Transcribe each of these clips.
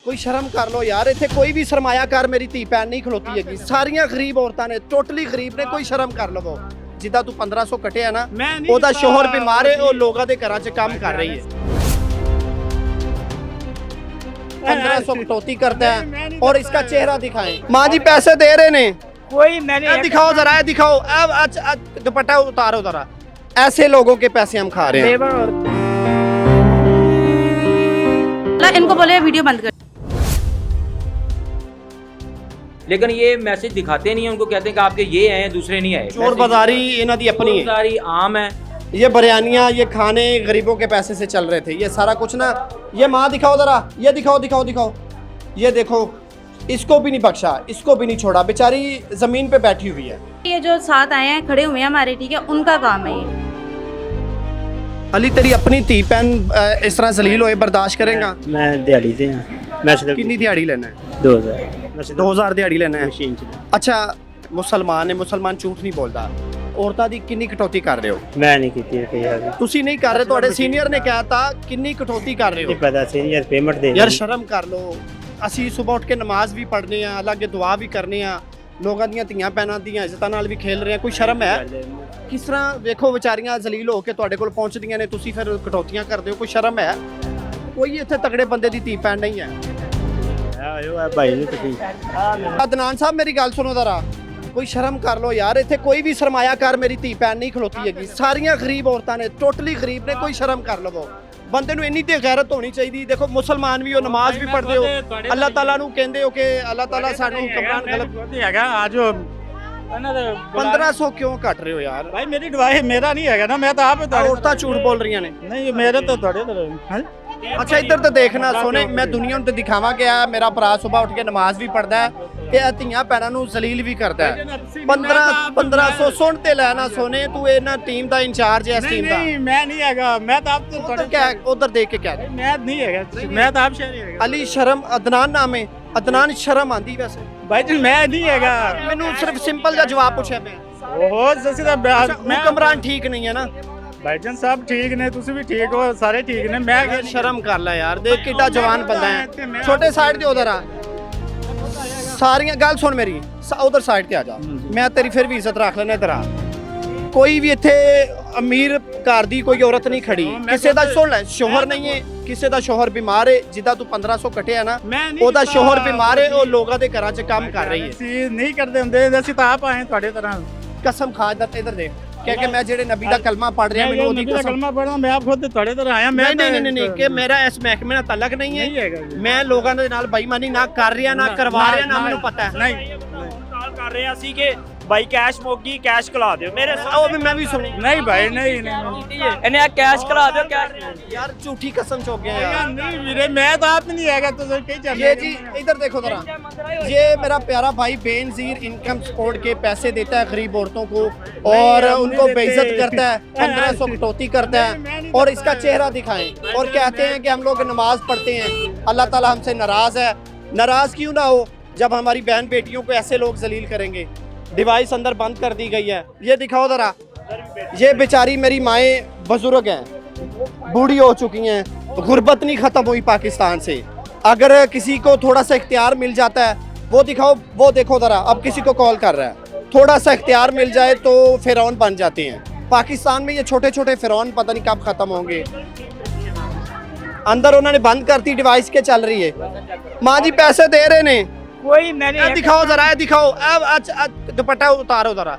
ਕੋਈ ਸ਼ਰਮ ਕਰ ਲੋ ਯਾਰ, ਇੱਥੇ ਕੋਈ ਵੀ ਸਰਮਾਇਆਕਾਰ ਮੇਰੀ ਧੀ ਭੈਣ ਨਹੀਂ ਖਲੋਤੀ ਹੈਗੀ, ਸਾਰੀਆਂ ਗਰੀਬ ਔਰਤਾਂ ਨੇ, ਟੋਟਲੀ ਗਰੀਬ ਨੇ, ਕੋਈ ਸ਼ਰਮ ਕਰ ਲਵੋ। ਜਿੱਦਾਂ ਤੂੰ 1500 ਕਟਿਆ ਨਾ, ਉਹਦਾ ਸ਼ੋਹਰ ਬਿਮਾਰ ਹੈ, ਉਹ ਲੋਕਾਂ ਦੇ ਘਰਾਂ 'ਚ ਕੰਮ ਕਰ ਰਹੀ ਹੈ। 1500 कटौती करता है और इसका चेहरा दिखाएं। माँ जी पैसे दे रहे ने, कोई मैंने दिखाओ जरा, दिखाओ अब दुपट्टा उतारो जरा। ऐसे लोगों के पैसे हम खा रहे हैं। इनको बोले वीडियो बंद कर। लेकिन ये मैसेज दिखाते नहीं है, उनको कहते हैं कि आपके ये हैं, दूसरे नहीं आए। चोर बाजारी इन्हां दी अपनी है, बाजारी आम है। ये बरियानियाँ, ये खाने गरीबों के पैसे से चल रहे थे, ये सारा कुछ ना। ये माँ दिखाओ जरा, ये दिखाओ दिखाओ दिखाओ, ये देखो, इसको भी नहीं बख्शा, इसको भी नहीं छोड़ा, बेचारी जमीन पे बैठी हुई है। ये जो साथ आए हैं, खड़े हुए हैं हमारे, ठीक है, उनका काम है ये। अली तेरी अपनी धी भैन इस तरह जलील होए बर्दाश्त करेगा? मैं दिहाड़ी से हां, मैं सिर्फ कितनी दिहाड़ी लेना है? 2000 2000 दिहाड़ी लेना है। मशीन च अच्छा, मुसलमान है, मुसलमान झूठ नहीं बोलता। औरतां दी कितनी कटौती कर रहे हो? मैं नहीं ਕੀਤੀ ਕਈ ਵਾਰ ਤੁਸੀਂ ਨਹੀਂ ਕਰ ਰਹੇ, ਤੁਹਾਡੇ ਸੀਨੀਅਰ ਨੇ ਕਿਹਾ ਤਾਂ ਕਿੰਨੀ ਕਟੌਤੀ ਕਰ ਰਹੇ ਨਹੀਂ ਹੋ? ਪਤਾ ਸੀਨੀਅਰ ਪੇਮੈਂਟ ਦੇ ਯਾਰ ਸ਼ਰਮ ਕਰ ਲਓ। ਅਸੀਂ ਸਵੇਰ ਉੱਠ ਕੇ ਨਮਾਜ਼ ਵੀ ਪੜ੍ਹਨੇ ਆ, ਅੱਲਾਹ ਅੱਗੇ ਦੁਆ ਵੀ ਕਰਨੇ ਆ, ਲੋਕਾਂ ਦੀਆਂ ਧੀਆਂ ਭੈਣਾਂ ਦੀਆਂ ਇੱਜ਼ਤਾਂ ਨਾਲ ਵੀ ਖੇਲ ਰਹੇ ਆ, ਕੋਈ ਸ਼ਰਮ ਹੈ? ਕਿਸ ਤਰ੍ਹਾਂ ਵੇਖੋ ਵਿਚਾਰੀਆਂ ਜ਼ਲੀਲ ਹੋ ਕੇ ਤੁਹਾਡੇ ਕੋਲ ਪਹੁੰਚਦੀਆਂ ਨੇ, ਤੁਸੀਂ ਫਿਰ ਕਟੌਤੀਆਂ ਕਰਦੇ ਹੋ, ਕੋਈ ਸ਼ਰਮ ਹੈ? ਕੋਈ ਇੱਥੇ ਤਗੜੇ ਬੰਦੇ ਦੀ ਧੀ ਭੈਣ ਨਹੀਂ ਹੈ। ਆਇਓ ਆ ਭਾਈ ਨੂੰ ਤੁਸੀਂ ਅਦਨਾਨ ਸਾਹਿਬ ਮੇਰੀ ਗੱਲ ਸੁਣੋ ਜ਼ਰਾ, ਕੋਈ ਸ਼ਰਮ ਕਰ ਲੋ ਯਾਰ, ਇੱਥੇ ਕੋਈ ਵੀ ਸਰਮਾਇਆਕਾਰ ਮੇਰੀ ਧੀ ਭੈਣ ਨਹੀਂ ਖਲੋਤੀ ਹੈਗੀ, ਸਾਰੀਆਂ ਗਰੀਬ ਔਰਤਾਂ ਨੇ, ਟੋਟਲੀ ਗਰੀਬ ਨੇ, ਕੋਈ ਸ਼ਰਮ ਕਰ ਲਵੋ। ਬੰਦੇ ਨੂੰ ਇੰਨੀ ਤੇ ਗੈਰਤ ਹੋਣੀ ਚਾਹੀਦੀ। ਦੇਖੋ ਮੁਸਲਮਾਨ ਵੀ ਹੋ, ਨਮਾਜ਼ ਵੀ ਪੜ੍ਹਦੇ ਹੋ, ਅੱਲਾਹ ਤਾਲਾ ਨੂੰ ਕਹਿੰਦੇ ਹੋ ਕਿ ਅੱਲਾਹ ਤਾਲਾ ਸਾਨੂੰ ਹੁਕਮਰਾਨ ਗਲਤ ਹੈਗਾ। ਆਜੋ ਇਹਨਾਂ ਦੇ 1500 ਕਿਉਂ ਕੱਟ ਰਹੇ ਹੋ ਯਾਰ? ਭਾਈ ਮੇਰੀ ਦਵਾਈ ਮੇਰਾ ਨਹੀਂ ਹੈਗਾ ਨਾ, ਮੈਂ ਤਾਂ ਆਪ ਔਰਤਾਂ ਝੂਠ ਬੋਲ ਰਹੀਆਂ ਨੇ। ਨਹੀਂ ਮੇਰੇ ਤਾਂ ਤੁਹਾਡੇ ਹਾਂ। ਅੱਛਾ ਇੱਧਰ ਤੇ ਦੇਖਣਾ ਸੋਨੇ, ਮੈਂ ਦੁਨੀਆ ਨੂੰ ਤੇ ਦਿਖਾਵਾਂ ਕਿ ਆ ਮੇਰਾ ਭਰਾ ਸਵੇਰ ਉੱਠ ਕੇ ਨਮਾਜ਼ ਵੀ ਪੜਦਾ ਹੈ ਤੇ ਇਹ ਧੀਆਂ ਭੈਣਾਂ ਨੂੰ ਜ਼ਲੀਲ ਵੀ ਕਰਦਾ ਹੈ। 1500 ਸੁਣ ਤੇ ਲੈਣਾ ਸੋਨੇ, ਤੂੰ ਇਹਨਾਂ ਟੀਮ ਦਾ ਇੰਚਾਰਜ ਹੈ, ਇਸ ਟੀਮ ਦਾ। ਨਹੀਂ ਮੈਂ ਨਹੀਂ ਹੈਗਾ, ਮੈਂ ਤਾਂ ਆਪ ਤੋਂ ਉਧਰ ਕਿਆ, ਉਧਰ ਦੇਖ ਕੇ ਕਹਿ ਦੇ। ਮੈਂ ਨਹੀਂ ਹੈਗਾ, ਮੈਂ ਤਾਂ ਆਪ ਸ਼ਹਿਰੀ ਹੈਗਾ। ਅਲੀ ਸ਼ਰਮ, ਅਦਨਾਨ ਨਾਮ ਹੈ, ਅਦਨਾਨ ਸ਼ਰਮ ਆਂਦੀ ਵੈਸੇ? ਭਾਈ ਜੀ ਮੈਂ ਨਹੀਂ ਹੈਗਾ, ਮੈਨੂੰ ਸਿਰਫ ਸਿੰਪਲ ਜਿਹਾ ਜਵਾਬ ਪੁੱਛਿਆ ਮੈਂ। ਉਹ ਜਸੇ ਦਾ ਮੈਂ ਹੁਕਮਰਾਨ ਠੀਕ ਨਹੀਂ ਹੈ ਨਾ? ਭਾਈਜਾਨ ਸਾਹਿਬ ਠੀਕ ਨੇ, ਤੁਸੀਂ ਵੀ ਠੀਕ ਹੋ, ਸਾਰੇ ਠੀਕ ਨੇ। ਮੈਂ ਸ਼ਰਮ ਕਰ ਲੈ ਯਾਰ, ਦੇਖ ਕਿੱਡਾ ਜਵਾਨ ਬੰਦਾ ਹੈ। ਛੋਟੇ ਸਾਈਡ ਤੇ ਉਧਰ ਆ, ਸਾਰੀਆਂ ਗੱਲ ਸੁਣ ਮੇਰੀ, ਉਧਰ ਸਾਈਡ ਤੇ ਆ ਜਾ, ਮੈਂ ਤੇਰੀ ਫਿਰ ਵੀ ਇੱਜ਼ਤ ਰੱਖ ਲੈਣਾ। ਇਧਰ ਆ, ਕੋਈ ਵੀ ਇੱਥੇ ਅਮੀਰ ਘਰ ਦੀ ਕੋਈ ਔਰਤ ਨਹੀਂ ਖੜੀ, ਕਿਸੇ ਦਾ ਸੁਣ ਲੈ ਸ਼ੋਹਰ ਨਹੀਂ ਹੈ, ਕਿਸੇ ਦਾ ਸ਼ੋਹਰ ਬਿਮਾਰ ਹੈ। ਜਿੱਦਾਂ ਤੂੰ 1500 ਕਟਿਆ ਨਾ, ਉਹਦਾ ਸ਼ੋਹਰ ਬਿਮਾਰ ਹੈ, ਉਹ ਲੋਕਾਂ ਦੇ ਘਰਾਂ 'ਚ ਕੰਮ ਕਰ ਰਹੀ ਹੈ। ਅਸੀਂ ਨਹੀਂ ਕਰਦੇ ਹੁੰਦੇ, ਅਸੀਂ ਤਾਂ ਆਪ ਆਏ ਤੁਹਾਡੇ ਤਰ੍ਹਾਂ। ਕਸਮ ਖਾ ਜਾ, ਇਧਰ ਦੇਖ, ਕਿ ਮੈਂ ਜਿਹੜੇ ਨਬੀ ਦਾ ਕਲਮਾ ਪੜ ਰਿਹਾ, ਮੈਨੂੰ ਉਹਦੀ ਕਸਮ। ਕਲਮਾ ਪੜਦਾ ਮੈਂ ਆਪ ਖੁਦ ਤੁਹਾਡੇ ਤਰ੍ਹਾਂ ਆਇਆ। ਮੈਂ ਨਹੀਂ ਕਿ ਮੇਰਾ ਇਸ ਮਹਿਕਮੇ ਨਾਲ ਤਾਲੁਕ ਨਹੀਂ ਹੈ, ਮੈਂ ਲੋਕਾਂ ਦੇ ਨਾਲ ਬੇਈਮਾਨੀ ਨਾ ਕਰ ਰਿਹਾ, ਨਾ ਕਰਵਾ ਰਿਹਾ, ਨਾ ਮੈਨੂੰ ਪਤਾ ਹੈ। ਨਹੀਂ ਕਾਲ ਕਰ ਰਹੇ ਅਸੀਂ ਕਿ ਭਾਈ ਕੈਸ਼ ਮੁੱਕੀ, ਕੈਸ਼ ਖਿਲਾ ਦਿਓ ਮੇਰੇ ਉਹ ਵੀ ਮੈਂ ਵੀ ਸੁਣੀ। ਨਹੀਂ ਭਾਈ ਨਹੀਂ ਇਹਨੇ ਆ ਕੈਸ਼ ਖਿਲਾ ਦਿਓ, ਕੈਸ਼। ਯਾਰ ਝੂਠੀ ਕਸਮ ਚੁੱਕ ਗਿਆ यार। नहीं मेरे मैं तो आप नहीं आएगा तो कहीं चल। ये जी इधर देखो जरा, ये मेरा प्यारा भाई बेनजीर इनकम सपोर्ट के पैसे देता है गरीब औरतों को और उनको बेइज्जत करता है, 1500 कटौती करता है और इसका चेहरा दिखाएं और कहते हैं कि हम लोग नमाज पढ़ते हैं, अल्लाह ताला हमसे नाराज है। नाराज क्यों ना हो जब हमारी बहन बेटियों को ऐसे लोग जलील करेंगे। डिवाइस अंदर बंद कर दी गई है, ये दिखाओ जरा। ये बेचारी मेरी माएँ बुजुर्ग हैं, बूढ़ी हो चुकी हैं, गुर्बत नहीं ख़त्म हुई पाकिस्तान से। अगर किसी को थोड़ा सा इख्तियार मिल जाता है, वो दिखाओ, वो देखो ज़रा, अब किसी को कॉल कर रहा है, थोड़ा सा इख्तियार मिल जाए तो फ़िरौन बन जाते हैं। पाकिस्तान में ये छोटे छोटे फ़िरौन पता नहीं कब ख़त्म होंगे। अंदर उन्होंने बंद करती, डिवाइस के चल रही है। माँ जी पैसे दे रहे ने, कोई मैंने दिखाओ ज़रा, दिखाओ, अब दुपट्टा उतारो ज़रा।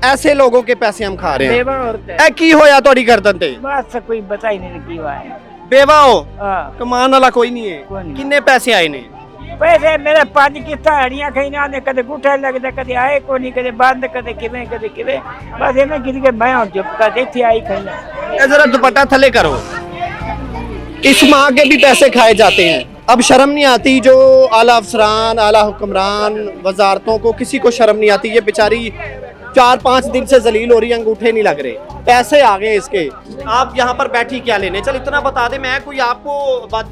ऐसे लोगों के पैसे हम खा रहे हैं। बेवा औरत है, ए की होया तोड़ी गर्दन ते? बस कोई बता ही नहीं की हुआ है। बेवा हो, हाँ कमान वाला कोई नहीं है। कोई नहीं। किन्ने पैसे आए ने? पैसे मेरे 5 किस्ता हड़ियां खाइना ने, कदे गुठे लगदे, कदे आए को नहीं, कदे बंद, कदे किवें, कदे किवें। बस इन्हें गिर के मैं हूं चुप कर इत्थे आई खाइना। ए जरा दुपट्टा थले करो। इस माँ के भी पैसे खाए जाते हैं। अब शर्म नहीं आती जो आला अफसरान, आला हुक्मरान, वजारतों को, किसी को शर्म नहीं आती। ये बेचारी 4-5 दिन से जलील हो रही है, अंगूठे नहीं लग रहे, पैसे आ गए इसके। आप यहाँ पर बैठी क्या लेने? चल इतना बता दे, मैं कोई आपको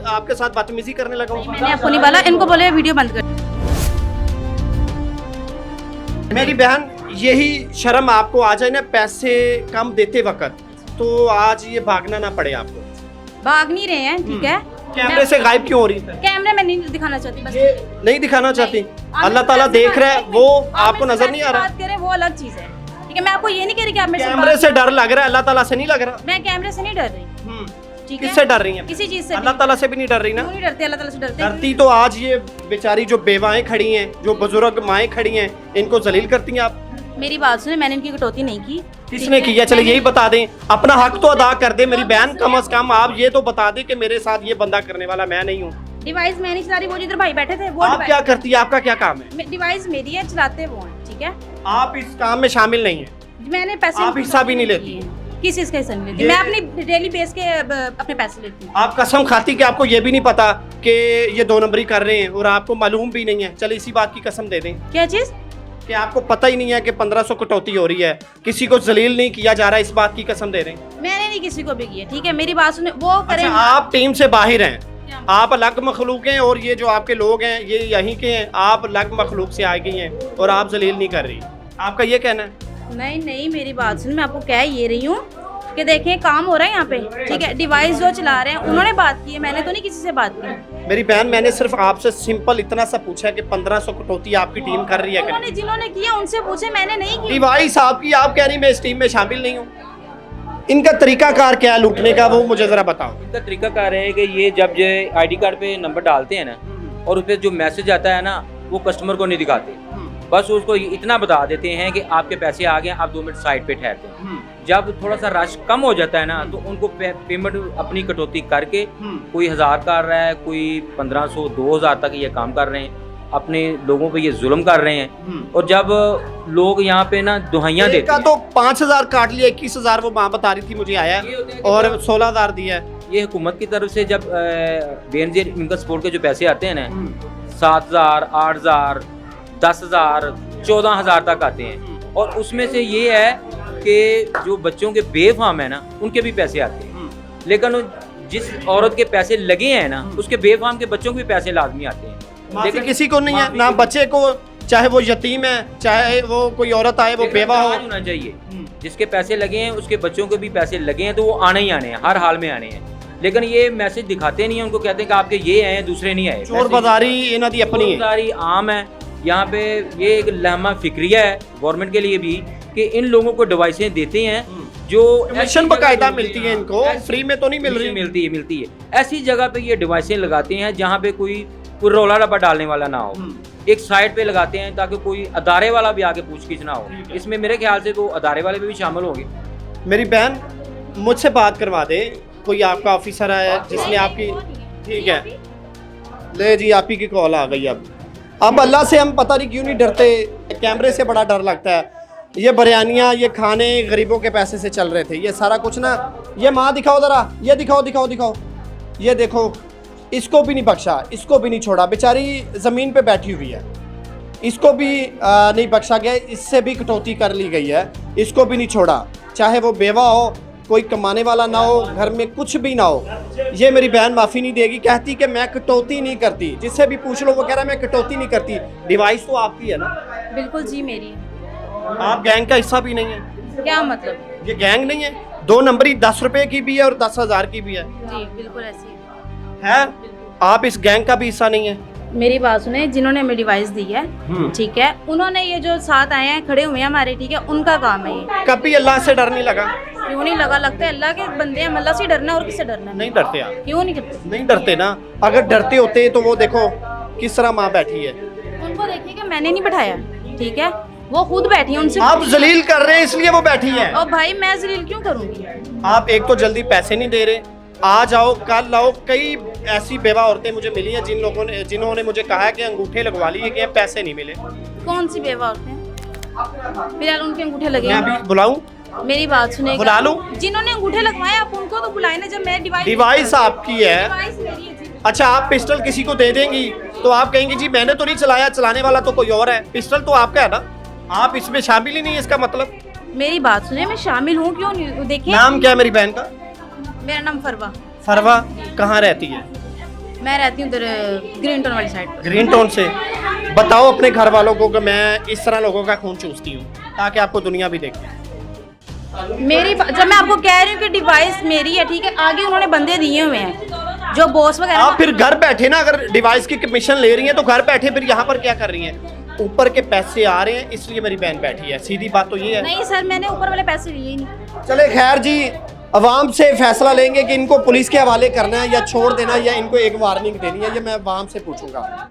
आपके साथ बदतमीजी करने लगा हूँ? मैंने आपको नहीं बोला, इनको बोले वीडियो बंद कर। मेरी बहन, यही शर्म आपको आ जाए ना पैसे कम देते वक्त, तो आज ये भागना ना पड़े आपको। भाग नहीं रहे हैं, ठीक है, कैमरे से गायब क्यों हो रही है? कैमरे में नहीं दिखाना चाहती बस। ये नहीं दिखाना चाहती, आप अल्लाह ताला मेरे देख रहा है, वो आप आपको मेरे नजर नहीं आ रहा? बात करें वो अलग चीज है, ठीक है। मैं आपको ये नहीं कह रही कि आप मेरे कैमरे से डर लग रहा है, अल्लाह ताला से नहीं लग रहा? मैं कैमरे से नहीं डर रही, ठीक है। किससे डर रही हैं? किसी चीज से अल्लाह ताला से भी नहीं डर रही ना? क्यों नहीं डरते? अल्लाह ताला से डरते हैं। डरती तो आज ये बेचारी जो बेवाएं खड़ी हैं, जो बुजुर्ग माएं खड़ी हैं, इनको जलील करती हैं आप। मेरी बात सुने, मैंने इनकी कटौती नहीं की। किसने की है? चले यही बता दें, अपना हक तो अदा कर दे मेरी बहन, कम से कम आप ये तो बता दें कि मेरे साथ ये बंदा करने वाला मैं नहीं हूँ। डिवाइस मैं नहीं चला रही, वो जिधर भाई बैठे थे वो आप क्या करती है? आपका क्या काम है? डिवाइस मेरी है, चलाते वो हैं, ठीक है। आप इस काम में शामिल नहीं है, मैंने पैसे आप हिस्सा भी नहीं लेती? किस चीज का हिस्सा नहीं लेती? ये- मैं अपनी डेली बेस के अपने पैसे लेती हूँ। आप कसम खाती कि आपको ये भी नहीं पता कि ये 2 नंबरी कर रहे हैं और आपको मालूम भी नहीं है। चलो इसी बात की कसम दे दें क्या चीज? कि आपको पता ही नहीं है कि 1500 कटौती हो रही है, किसी को जलील नहीं किया जा रहा, इस बात की कसम दे रहे हैं। मैंने नहीं किसी को भी किया, ठीक है। मेरी बात सुने, वो करें। अच्छा, आप टीम से बाहर हैं, आप अलग मखलूक हैं और ये जो आपके लोग हैं ये यहीं के हैं, आप अलग मखलूक से आ गई हैं और आप जलील नहीं कर रही, आपका ये कहना है? नहीं नहीं, मेरी बात सुन, मैं आपको कह ये रही हूँ कि देखें काम हो रहा है यहाँ पे, ठीक है। डिवाइस जो चला रहे हैं उन्होंने बात की है, मैंने तो नहीं किसी से बात की। मेरी बहन, मैंने सिर्फ आपसे सिंपल इतना सा पूछा है कि 1500 कटौती आपकी टीम कर रही है कि उन्होंने नहीं? जिन्होंने किया उनसे पूछे, मैंने नहीं की। डिवाइस आपकी, आप कह रही मैं इस टीम में शामिल नहीं हूँ। इनका तरीकाकार क्या है लूटने का, वो मुझे जरा बताओ। इनका तरीका कार है कि ये जब जो आईडी कार्ड पे नंबर डालते हैं ना और उस पर जो मैसेज आता है ना वो कस्टमर को नहीं दिखाते, बस उसको इतना बता देते हैं कि आपके पैसे आ गए, आप 2 मिनट साइड पे ठहरते हैं। जब थोड़ा सा रश कम हो जाता है ना तो उनको पेमेंट अपनी कटौती करके कोई 1000 कर रहा है, कोई 1500 2000 तक ये काम कर रहे हैं, अपने लोगों पे ये जुल्म कर रहे हैं। और जब लोग यहाँ पे ना दुहाइयाँ एक देते का हैं, तो 5000 काट लिया, 21000 वो माँ बता रही थी मुझे आया ये होता है कि और जब- 16000 दिया है। ये हुकूमत की तरफ से जब बेनजीर इनकम सपोर्ट के जो पैसे आते हैं ना 7000 8000 10000 14000 तक आते हैं, और उसमें से ये है कि जो बच्चों के बेफाम है ना उनके भी पैसे आते हैं, लेकिन जिस औरत के पैसे लगे हैं ना उसके बेफाम के बच्चों के भी पैसे लाजमी आते हैं। लेकिन किसी को नहीं है माफी ना, किसी- बच्चे को, चाहे वो यतीम है, चाहे वो कोई औरत आए वो लेकिन बेवा हो। होना चाहिए, जिसके पैसे लगे हैं उसके बच्चों के भी पैसे लगे हैं तो वो आने ही आने हैं, हर हाल में आने हैं। लेकिन ये मैसेज दिखाते नहीं है, उनको कहते हैं कि आपके ये आए हैं दूसरे नहीं आए। चोर बाजारी इन्हों दी अपनी है। चोरबाजारी आम है यहाँ पे, ये एक लहमा फिक्रिया है गवर्नमेंट के लिए भी कि इन लोगों को डिवाइसें देते हैं जो कमीशन बकायदा मिलती है इनको, फ्री में तो नहीं मिल रही। मिलती है ऐसी जगह पे ये डिवाइसें लगाते हैं जहाँ पे कोई रोला रब्बा डालने वाला ना हो, एक साइड पे लगाते हैं ताकि कोई अदारे वाला भी आके पूछगिछ ना हो। इसमें मेरे ख्याल से तो अदारे वाले भी शामिल होंगे। मेरी बहन मुझसे बात करवा दे, कोई आपका ऑफिसर है जिसने आपकी, ठीक है ले जी, आप ही की कॉल आ गई। अब अल्लाह से हम पता नहीं क्यों नहीं डरते, कैमरे से बड़ा डर लगता है। ये बिरयानियाँ, ये खाने गरीबों के पैसे से चल रहे थे, ये सारा कुछ ना। ये माँ दिखाओ ज़रा, ये दिखाओ दिखाओ दिखाओ, ये देखो, इसको भी नहीं बख्शा, इसको भी नहीं छोड़ा, बेचारी ज़मीन पे बैठी हुई है, इसको भी नहीं बख्शा गया, इससे भी कटौती कर ली गई है, इसको भी नहीं छोड़ा, चाहे वो बेवा हो, कोई कमाने वाला ना हो, घर में कुछ भी ना हो। ये मेरी बहन माफ़ी नहीं देगी, कहती कि मैं कटौती नहीं करती, जिससे भी पूछ लो वो कह रहा है मैं कटौती नहीं करती। डिवाइस तो आपकी है ना? बिल्कुल जी, मेरी है। आप गैंग का हिस्सा भी नहीं है? क्या मतलब? ये गैंग नहीं है, 2 नंबरी 10 रुपए की भी है और 10,000 की भी है बिल्कुल ऐसी है। आप इस गैंग का भी हिस्सा नहीं है? मेरी बात सुने, जिन्होंने हमें डिवाइस दी है, ठीक है, उन्होंने ये जो साथ आए हैं खड़े हुए हैं हमारे, ठीक है, उनका काम है ये। कभी अल्लाह से डर नहीं लगा? क्यों नहीं लगा? लगता है अल्लाह के बंदे हैं, अल्लाह से डरना और किससे डरना है? नहीं डरते आप? क्यों नहीं करते? नहीं डरते ना, अगर डरते होते तो वो देखो किस तरह माँ बैठी है। उनको देखिए कि मैंने नहीं बैठाया, ठीक है, वो खुद बैठी है, उनसे आप जलील कर रहे हैं इसलिए वो बैठी है। और भाई मैं जलील क्यों करूंगी? आप एक तो जल्दी पैसे नहीं दे रहे, आज आओ कल आओ। कई ऐसी बेवा औरतें मुझे मिली हैं जिन्होंने मुझे कहा है कि अंगूठे लगवा लिए कि पैसे नहीं मिले। कौन सी बेवा औरतें? फिलहाल उनके अंगूठे लगे मैं हैं। अभी बुलाऊं? मेरी बात सुने, बुला लूं? जिन्होंने अंगूठे लगवाए आप उनको तो बुलाए ना। जब मैं डिवाइस आपकी है। डिवाइस मेरी है जी। अच्छा, आप पिस्टल किसी को दे देंगी तो आप कहेंगे जी मैंने तो नहीं चलाया, चलाने वाला तो कोई और है। पिस्टल तो आपका है ना, आप इसमें शामिल ही नहीं है, इसका मतलब। मेरी बात सुने, मैं शामिल हूँ क्यों नहीं? देखिए, नाम क्या है मेरी बहन का? मेरा नाम फरवा। फरवा कहाँ रहती है? मैं रहती हूँ उधर ग्रीन टाउन वाली साइड। ग्रीन टाउन से। बताओ अपने घर वालों को कि मैं इस तरह लोगों का खून चूसती हूँ ताकि आपको दुनिया भी देखे। जब मैं आपको कह रही हूँ कि डिवाइस मेरी है, ठीक है, आगे उन्होंने बंदे दिए हुए हैं, जो बॉस वगैरह आप फिर घर बैठे ना, अगर डिवाइस की कमीशन ले रही हैं तो घर बैठे फिर यहाँ पर क्या कर रही हैं? ऊपर के पैसे आ रहे हैं इसलिए मेरी बहन बैठी है, सीधी बात तो ये है। नहीं सर, मैंने ऊपर वाले पैसे लिए ही नहीं। चले खैर जी, अवाम से फैसला लेंगे कि इनको पुलिस के हवाले करना है या छोड़ देना, या इनको एक वार्निंग देनी है, ये मैं अवाम से पूछूंगा।